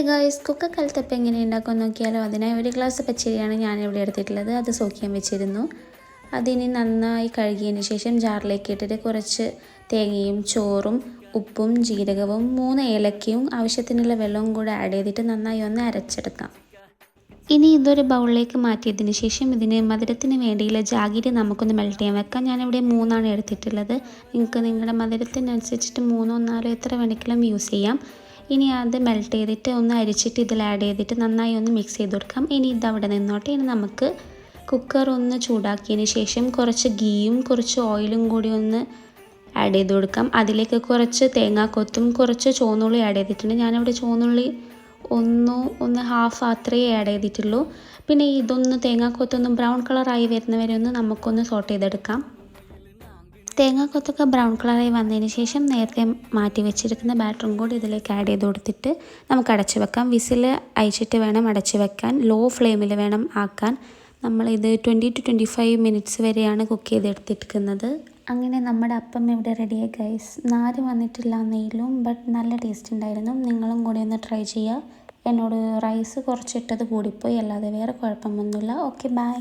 Guys cooker kalathappam എങ്ങനെ ഉണ്ടാക്കുമെന്ന് നോക്കിയാലോ. അതിനായി ഒരു ഗ്ലാസ് പച്ചരിയാണ് ഞാനിവിടെ എടുത്തിട്ടുള്ളത്. അത് സോക്കിയാൻ വെച്ചിരുന്നു. അതിനി നന്നായി കഴുകിയതിന് ശേഷം ജാറിലേക്ക് ഇട്ടിട്ട് കുറച്ച് തേങ്ങയും ചോറും ഉപ്പും ജീരകവും 3 ഏലക്കയും ആവശ്യത്തിനുള്ള വെള്ളവും കൂടെ ആഡ് ചെയ്തിട്ട് നന്നായി ഒന്ന് അരച്ചെടുക്കാം. ഇനി ഇതൊരു ബൗളിലേക്ക് മാറ്റിയതിന് ശേഷം ഇതിന് മധുരത്തിന് വേണ്ടിയുള്ള ജാഗിരി നമുക്കൊന്ന് മെൽറ്റ് ചെയ്യാൻ വെക്കാം. ഞാനിവിടെ 3 എടുത്തിട്ടുള്ളത്. നിങ്ങൾക്ക് നിങ്ങളുടെ മധുരത്തിനനുസരിച്ചിട്ട് 3 4 എത്ര വേണമെങ്കിലും യൂസ് ചെയ്യാം. ഇനി അത് മെൽറ്റ് ചെയ്തിട്ട് ഒന്ന് അരിച്ചിട്ട് ഇതിൽ ആഡ് ചെയ്തിട്ട് നന്നായി ഒന്ന് മിക്സ് ചെയ്ത് കൊടുക്കാം. ഇനി ഇതവിടെ നിന്നോട്ടെ. ഇനി നമുക്ക് കുക്കർ ഒന്ന് ചൂടാക്കിയതിന് ശേഷം കുറച്ച് ഗീയും കുറച്ച് ഓയിലും കൂടി ഒന്ന് ആഡ് ചെയ്ത് കൊടുക്കാം. അതിലേക്ക് കുറച്ച് തേങ്ങാക്കൊത്തും കുറച്ച് ചുവന്നുള്ളി ആഡ് ചെയ്തിട്ടുണ്ട്. ഞാനിവിടെ ചുവന്നുള്ളി ഒന്ന് ഹാഫ് അത്രയേ ആഡ് ചെയ്തിട്ടുള്ളൂ. പിന്നെ ഇതൊന്ന് തേങ്ങാക്കൊത്തൊന്ന് ബ്രൗൺ കളറായി വരുന്നവരെ ഒന്ന് നമുക്കൊന്ന് സോട്ട് ചെയ്തെടുക്കാം. തേങ്ങാക്കൊത്തൊക്കെ ബ്രൗൺ കളറായി വന്നതിന് ശേഷം നേരത്തെ മാറ്റി വെച്ചിരിക്കുന്ന ബാറ്ററും കൂടി ഇതിലേക്ക് ആഡ് ചെയ്ത് കൊടുത്തിട്ട് നമുക്ക് അടച്ച് വെക്കാം. വിസിൽ അയച്ചിട്ട് വേണം അടച്ച് വെക്കാൻ. ലോ ഫ്ലെയിമിൽ വേണം ആക്കാൻ. നമ്മളിത് 20 to 25 മിനിറ്റ്സ് വരെയാണ് കുക്ക് ചെയ്തെടുത്തിരിക്കുന്നത്. അങ്ങനെ നമ്മുടെ അപ്പം ഇവിടെ റെഡിയായി ഗൈസ്. നാര് വന്നിട്ടില്ല നെയ്യിലും, ബട്ട് നല്ല ടേസ്റ്റ് ഉണ്ടായിരുന്നു. നിങ്ങളും കൂടി ഒന്ന് ട്രൈ ചെയ്യുക. എന്നോട് റൈസ് കുറച്ചിട്ടത് കൂടിപ്പോയി, അല്ലാതെ വേറെ കുഴപ്പമൊന്നുമില്ല. Okay, by.